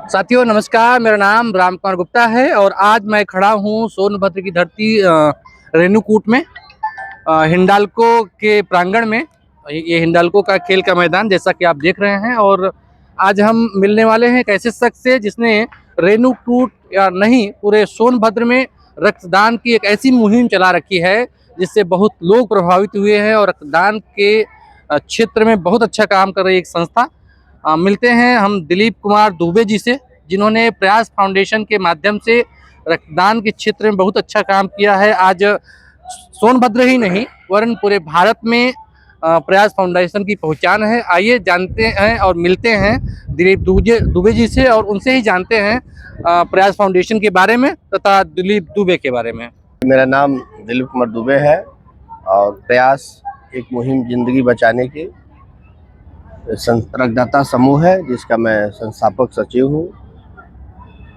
साथियों नमस्कार, मेरा नाम राम कुमार गुप्ता है और आज मैं खड़ा हूँ सोनभद्र की धरती रेणुकूट में, हिंडाल्को के प्रांगण में। ये हिंडाल्को का खेल का मैदान जैसा कि आप देख रहे हैं। और आज हम मिलने वाले हैं एक ऐसे शख्स से जिसने रेणुकूट या नहीं पूरे सोनभद्र में रक्तदान की एक ऐसी मुहिम चला रखी है जिससे बहुत लोग प्रभावित हुए हैं और रक्तदान के क्षेत्र में बहुत अच्छा काम कर रही एक संस्था। मिलते हैं हम दिलीप कुमार दुबे जी से, जिन्होंने प्रयास फाउंडेशन के माध्यम से रक्तदान के क्षेत्र में बहुत अच्छा काम किया है। आज सोनभद्र ही नहीं वरन पूरे भारत में प्रयास फाउंडेशन की पहचान है। आइए जानते हैं और मिलते हैं दिलीप दुबे जी से और उनसे ही जानते हैं प्रयास फाउंडेशन के बारे में तथा दिलीप दुबे के बारे में। मेरा नाम दिलीप कुमार दुबे है और प्रयास एक मुहिम जिंदगी बचाने की रक्तदाता समूह है जिसका मैं संस्थापक सचिव हूँ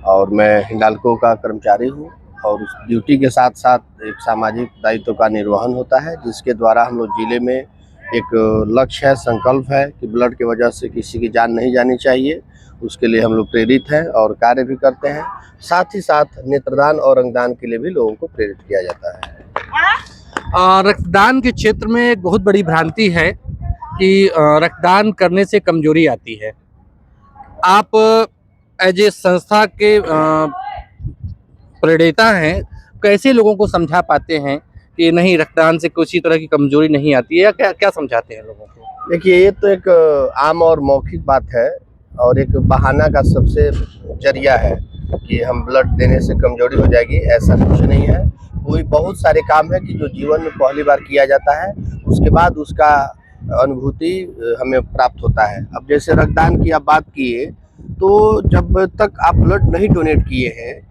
और मैं हिंडाल्को का कर्मचारी हूँ। और उस ड्यूटी के साथ साथ एक सामाजिक दायित्व का निर्वहन होता है जिसके द्वारा हम लोग जिले में एक लक्ष्य है, संकल्प है कि ब्लड की वजह से किसी की जान नहीं जानी चाहिए। उसके लिए हम लोग प्रेरित हैं और कार्य भी करते हैं। साथ ही साथ नेत्रदान और अंगदान के लिए भी लोगों को प्रेरित किया जाता है। रक्तदान के क्षेत्र में एक बहुत बड़ी भ्रांति है कि रक्तदान करने से कमजोरी आती है। आप एज ए संस्था के प्रेरणा हैं, कैसे लोगों को समझा पाते हैं कि नहीं रक्तदान से किसी तरह की कमजोरी नहीं आती है, या क्या क्या समझाते हैं लोगों को? देखिए, ये तो एक आम और मौखिक बात है और एक बहाना का सबसे जरिया है कि हम ब्लड देने से कमजोरी हो जाएगी। ऐसा कुछ नहीं है। कोई बहुत सारे काम है कि जो जीवन में पहली बार किया जाता है, उसके बाद उसका अनुभूति हमें प्राप्त होता है। अब जैसे रक्तदान की आप बात किए, तो जब तक आप ब्लड नहीं डोनेट किए हैं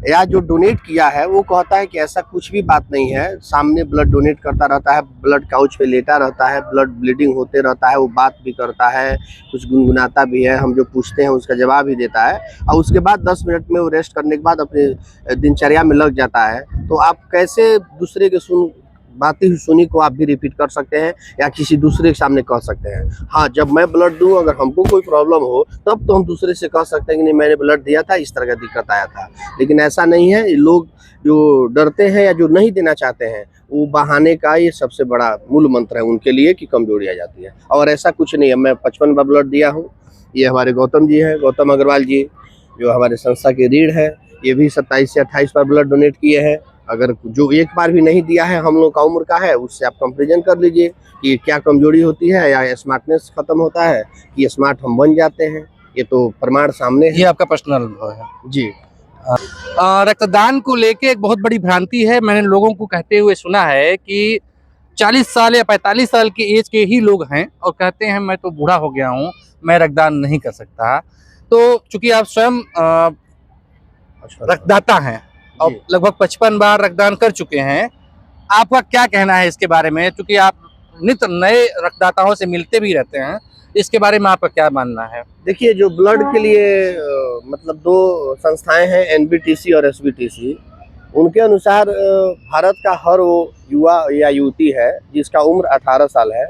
या जो डोनेट किया है वो कहता है कि ऐसा कुछ भी बात नहीं है। सामने ब्लड डोनेट करता रहता है, ब्लड काउच पे लेटा रहता है, ब्लड ब्लीडिंग होते रहता है, वो बात भी करता है, कुछ गुनगुनाता भी है, हम जो पूछते हैं उसका जवाब भी देता है और उसके बाद 10 मिनट में वो रेस्ट करने के बाद अपने दिनचर्या में लग जाता है। तो आप कैसे दूसरे के बातें सुनी को आप भी रिपीट कर सकते हैं या किसी दूसरे के सामने कह सकते हैं? हाँ, जब मैं ब्लड दूं अगर हमको कोई प्रॉब्लम हो तब तो हम दूसरे से कह सकते हैं कि नहीं मैंने ब्लड दिया था, इस तरह का दिक्कत आया था। लेकिन ऐसा नहीं है। लोग जो डरते हैं या जो नहीं देना चाहते हैं, वो बहाने का ये सबसे बड़ा मूल मंत्र है उनके लिए कि कमजोरी आ जाती है। और ऐसा कुछ नहीं है। मैं 55 बार ब्लड दिया हूँ। ये हमारे गौतम जी हैं, गौतम अग्रवाल जी, जो हमारे संस्था के रीढ़ है, ये भी 27 से 28 बार ब्लड डोनेट किए हैं। अगर जो एक बार भी नहीं दिया है, हम लोग का उम्र का है, उससे आप कंपेरिजन कर लीजिए कि क्या कमजोरी होती है या स्मार्टनेस खत्म होता है कि स्मार्ट हम बन जाते हैं। ये तो प्रमाण सामने है। ये आपका पर्सनल अनुभव है जी। रक्तदान को लेके एक बहुत बड़ी भ्रांति है। मैंने लोगों को कहते हुए सुना है कि 40 साल या 45 साल की एज के ही लोग हैं और कहते हैं मैं तो बूढ़ा हो गया हूँ, मैं रक्तदान नहीं कर सकता। तो चूंकि आप स्वयं रक्तदाता हैं और लगभग 55 बार रक्तदान कर चुके हैं, आपका क्या कहना है इसके बारे में? चूंकि आप नित्य नए रक्तदाताओं से मिलते भी रहते हैं, इसके बारे में आपका क्या मानना है? देखिए, जो ब्लड के लिए मतलब 2 संस्थाएं हैं, एनबीटीसी और एसबीटीसी। उनके अनुसार भारत का हर वो युवा या युवती है जिसका उम्र 18 साल है,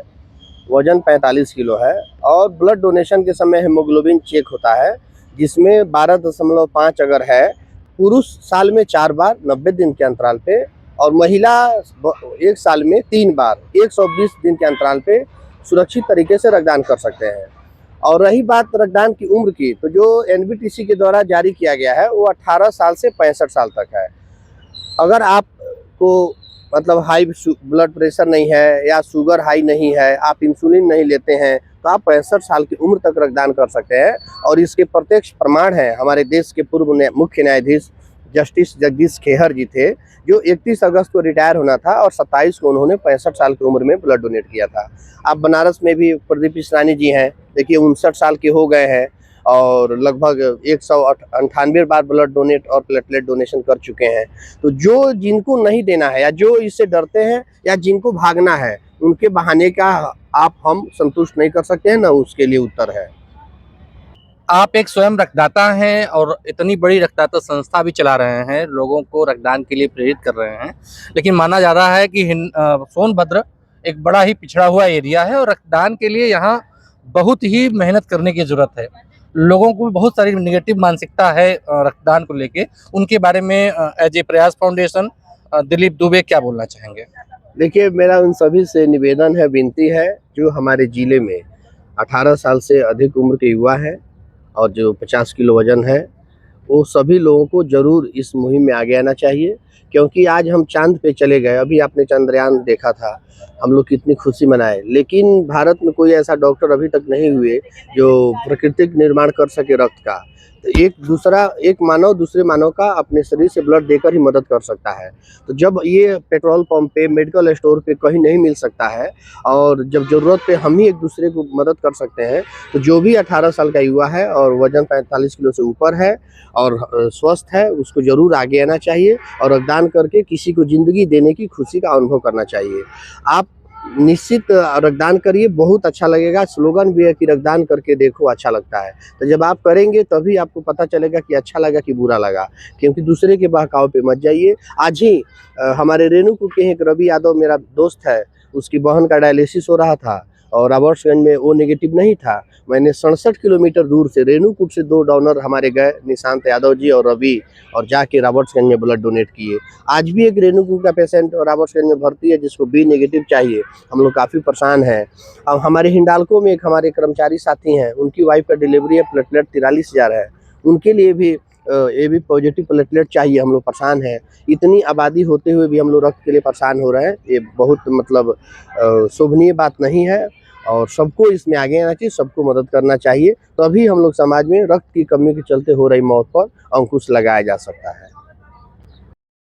वजन 45 किलो है और ब्लड डोनेशन के समय हेमोग्लोबिन चेक होता है जिसमें 12.5 अगर है। पुरुष साल में 4 बार 90 दिन के अंतराल पे और महिला 1 साल में 3 बार 120 दिन के अंतराल पे सुरक्षित तरीके से रक्तदान कर सकते हैं। और रही बात रक्तदान की उम्र की, तो जो एनबीटीसी के द्वारा जारी किया गया है वो 18 साल से 65 साल तक है। अगर आपको मतलब हाई ब्लड प्रेशर नहीं है या शुगर हाई नहीं है, आप इंसुलिन नहीं लेते हैं, तो आप 65 साल की उम्र तक रक्तदान कर सकते हैं। और इसके प्रत्यक्ष प्रमाण है हमारे देश के पूर्व मुख्य न्यायाधीश जस्टिस जगदीश खेहर जी थे, जो 31 अगस्त को रिटायर होना था और 27 को उन्होंने 65 साल की उम्र में ब्लड डोनेट किया था। आप बनारस में भी प्रदीप इसरानी जी हैं, देखिए 59 साल के हो गए हैं और लगभग 198 बार ब्लड डोनेट और प्लेटलेट डोनेशन कर चुके हैं। तो जो जिनको नहीं देना है या जो इससे डरते हैं या जिनको भागना है, उनके बहाने का आप हम संतुष्ट नहीं कर सकते हैं, ना उसके लिए उत्तर है। आप एक स्वयं रक्तदाता हैं और इतनी बड़ी रक्तदाता संस्था भी चला रहे हैं, लोगों को रक्तदान के लिए प्रेरित कर रहे हैं, लेकिन माना जा रहा है कि सोनभद्र एक बड़ा ही पिछड़ा हुआ एरिया है और रक्तदान के लिए यहाँ बहुत ही मेहनत करने की ज़रूरत है। लोगों को भी बहुत सारी नेगेटिव मानसिकता है रक्तदान को लेके, उनके बारे में एज ए प्रयास फाउंडेशन दिलीप दुबे क्या बोलना चाहेंगे? देखिए, मेरा उन सभी से निवेदन है, विनती है, जो हमारे ज़िले में 18 साल से अधिक उम्र के युवा हैं और जो 50 किलो वज़न है, वो सभी लोगों को ज़रूर इस मुहिम में आगे आना चाहिए, क्योंकि आज हम चाँद पे चले गए। अभी आपने चंद्रयान देखा था, हम लोग कितनी खुशी मनाए। लेकिन भारत में कोई ऐसा डॉक्टर अभी तक नहीं हुए जो प्राकृतिक निर्माण कर सके रक्त का। तो एक मानव दूसरे मानव का अपने शरीर से ब्लड देकर ही मदद कर सकता है। तो जब ये पेट्रोल पंप पे, मेडिकल स्टोर पे कहीं नहीं मिल सकता है और जब ज़रूरत पे हम ही एक दूसरे को मदद कर सकते हैं, तो जो भी 18 साल का युवा है और वज़न 45 किलो से ऊपर है और स्वस्थ है, उसको ज़रूर आगे आना चाहिए और रक्तदान करके किसी को ज़िंदगी देने की खुशी का अनुभव करना चाहिए। आप निश्चित रक्तदान करिए, बहुत अच्छा लगेगा। स्लोगन भी है कि रक्तदान करके देखो, अच्छा लगता है। तो जब आप करेंगे तभी आपको पता चलेगा कि अच्छा लगा कि बुरा लगा, क्योंकि दूसरे के बहकावे पे मत जाइए। आज ही हमारे रेणुकूट के एक रवि यादव मेरा दोस्त है, उसकी बहन का डायलिसिस हो रहा था और रॉबर्ट्सगंज में ओ नेगेटिव नहीं था। मैंने 67 किलोमीटर दूर से रेणुकूट से 2 डोनर हमारे गए, निशांत यादव जी और रवि, और जाके रॉबर्ट्सगंज में ब्लड डोनेट किए। आज भी एक रेणुकूट का पेशेंट रॉबर्ट्सगंज में भर्ती है जिसको बी नेगेटिव चाहिए। हम लोग काफ़ी परेशान हैं। अब हमारे हिंडाल्को में एक हमारे कर्मचारी साथी हैं, उनकी वाइफ का डिलीवरी है, प्लेटलेट 43,000 है। उनके लिए भी ए बी पॉजिटिव प्लेटलेट चाहिए, हम लोग परेशान हैं। इतनी आबादी होते हुए भी हम लोग रक्त के लिए परेशान हो रहे हैं। ये बहुत मतलब शोभनीय बात नहीं है और सबको इसमें आगे आना चाहिए, सबको मदद करना चाहिए। तभी हम लोग समाज में रक्त की कमी के चलते हो रही मौत पर अंकुश लगाया जा सकता है।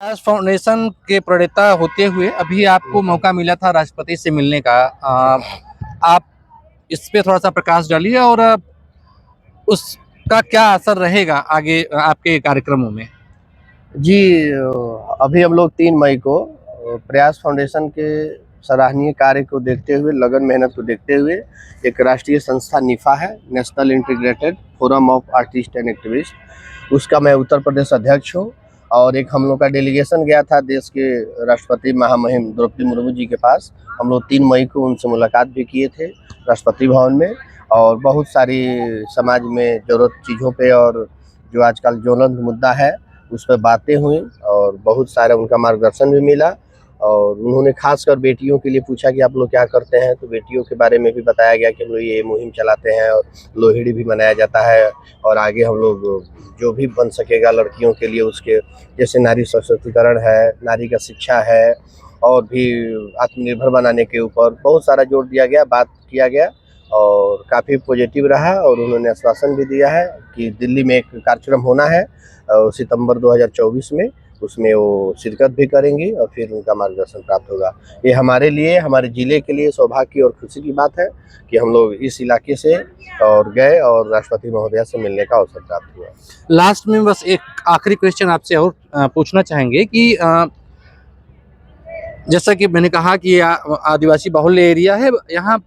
प्रयास फाउंडेशन के प्रणेता होते हुए अभी आपको मौका मिला था राष्ट्रपति से मिलने का, आप इस पे थोड़ा सा प्रकाश डालिए और उसका क्या असर रहेगा आगे आपके कार्यक्रमों में? जी, अभी हम लोग 3 मई को प्रयास फाउंडेशन के सराहनीय कार्य को देखते हुए, लगन मेहनत को देखते हुए, एक राष्ट्रीय संस्था निफ़ा है, national integrated forum of artist and activist, उसका मैं उत्तर प्रदेश अध्यक्ष हूँ। और एक हम लोग का डेलीगेशन गया था देश के राष्ट्रपति महामहिम द्रौपदी मुर्मू जी के पास। हम लोग 3 मई को उनसे मुलाकात भी किए थे राष्ट्रपति भवन में, और बहुत सारी समाज में ज़रूरत चीज़ों पे और जो आजकल ज्वलंत मुद्दा है उस पर बातें हुई और बहुत सारा उनका मार्गदर्शन भी मिला। और उन्होंने खासकर बेटियों के लिए पूछा कि आप लोग क्या करते हैं, तो बेटियों के बारे में भी बताया गया कि हम लोग ये मुहिम चलाते हैं और लोहड़ी भी मनाया जाता है और आगे हम लोग जो भी बन सकेगा लड़कियों के लिए, उसके जैसे नारी सशक्तिकरण है, नारी का शिक्षा है और भी आत्मनिर्भर बनाने के ऊपर बहुत सारा जोर दिया गया, बात किया गया और काफ़ी पॉजिटिव रहा। और उन्होंने आश्वासन भी दिया है कि दिल्ली में एक कार्यक्रम होना है सितंबर 2024 में, उसमें वो शिरकत भी करेंगी और फिर उनका मार्गदर्शन प्राप्त होगा। ये हमारे लिए, हमारे ज़िले के लिए सौभाग्य और खुशी की बात है कि हम लोग इस इलाके से और गए और राष्ट्रपति महोदया से मिलने का अवसर प्राप्त हुआ। लास्ट में बस एक आखिरी क्वेश्चन आपसे और पूछना चाहेंगे कि जैसा कि मैंने कहा कि ये आदिवासी बाहुल्य एरिया है, यहाँ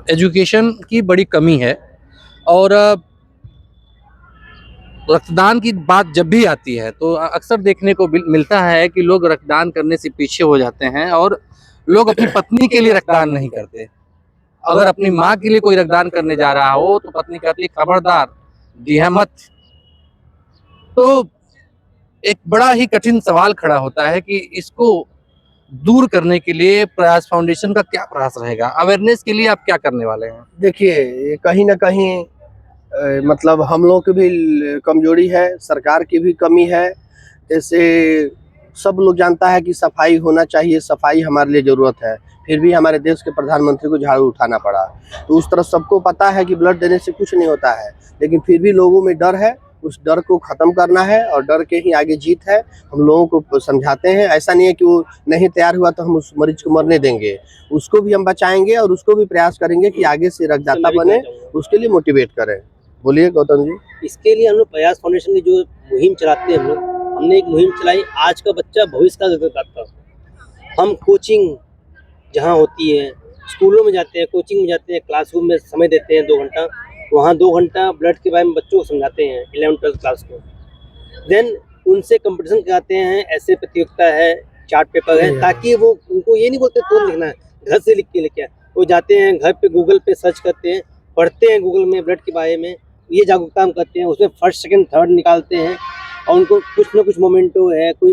एजुकेशन की बड़ी कमी है और रक्तदान की बात जब भी आती है तो अक्सर देखने को मिलता है कि लोग रक्तदान करने से पीछे हो जाते हैं और लोग अपनी पत्नी के लिए रक्तदान नहीं करते। अगर अपनी माँ के लिए कोई रक्तदान करने जा रहा हो तो पत्नी कहती है खबरदार, दिया मत। तो एक बड़ा ही कठिन सवाल खड़ा होता है कि इसको दूर करने के लिए प्रयास फाउंडेशन का क्या प्रयास रहेगा? अवेयरनेस के लिए आप क्या करने वाले हैं? देखिए, ये कहीं न कहीं मतलब हम लोग की भी कमजोरी है, सरकार की भी कमी है। जैसे सब लोग जानता है कि सफाई होना चाहिए, सफाई हमारे लिए ज़रूरत है, फिर भी हमारे देश के प्रधानमंत्री को झाड़ू उठाना पड़ा। तो उस तरह सबको पता है कि ब्लड देने से कुछ नहीं होता है, लेकिन फिर भी लोगों में डर है, उस डर को ख़त्म करना है और डर के ही आगे जीत है। हम लोगों को समझाते हैं, ऐसा नहीं है कि वो नहीं तैयार हुआ तो हम उस मरीज को मरने देंगे, उसको भी हम बचाएँगे और उसको भी प्रयास करेंगे कि आगे से रक्तदाता बने, उसके लिए मोटिवेट करें। बोलिए गौतम जी। इसके लिए हम लोग प्रयास फाउंडेशन की जो मुहिम चलाते हैं, हमने एक मुहिम चलाई, आज का बच्चा भविष्य का रक्तदाता। हम कोचिंग जहाँ होती है, स्कूलों में जाते हैं, कोचिंग में जाते हैं, क्लासरूम में समय देते हैं 2 घंटा, वहाँ 2 घंटा ब्लड के बारे में बच्चों को समझाते हैं 11th-12th क्लास को। देन उनसे कंपटीशन कराते हैं, ऐसे प्रतियोगिता है, चार्ट पेपर है, ताकि वो उनको ये नहीं बोलते तुरंत लिखना है, घर से लिख के लेके आए। वो जाते हैं घर पे गूगल पे सर्च करते हैं पढ़ते हैं गूगल में ब्लड के बारे में, ये जागरूकता हम करते हैं, उसमें फर्स्ट सेकंड थर्ड निकालते हैं और उनको कुछ ना कुछ मोमेंटो है कोई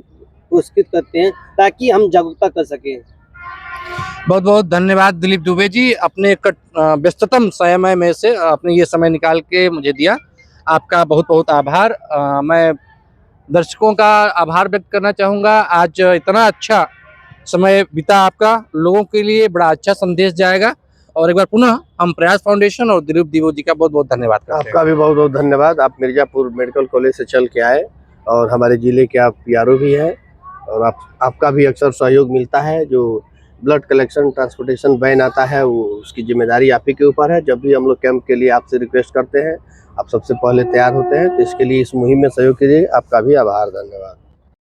पुरस्कृत करते हैं ताकि हम जागरूकता कर सकें। बहुत बहुत धन्यवाद दिलीप दुबे जी, अपने व्यस्ततम समय में से आपने ये समय निकाल के मुझे दिया। आपका बहुत बहुत आभार। मैं दर्शकों का आभार व्यक्त करना चाहूँगा। आज इतना अच्छा समय बीता आपका, लोगों के लिए बड़ा अच्छा संदेश जाएगा। और एक बार पुनः हम प्रयास फाउंडेशन और दिलीप दुबे जी का बहुत बहुत धन्यवाद करते हैं। आपका भी बहुत बहुत धन्यवाद। आप मिर्जापुर मेडिकल कॉलेज से चल के आए और हमारे जिले के आप पीआरओ भी हैं और आपका भी अक्सर सहयोग मिलता है। जो ब्लड कलेक्शन ट्रांसपोर्टेशन वैन आता है वो उसकी जिम्मेदारी आप ही के ऊपर है। जब भी हम लोग कैंप के लिए आपसे रिक्वेस्ट करते हैं आप सबसे पहले तैयार होते हैं, तो इसके लिए इस मुहिम में सहयोग कीजिए। आपका भी आभार, धन्यवाद।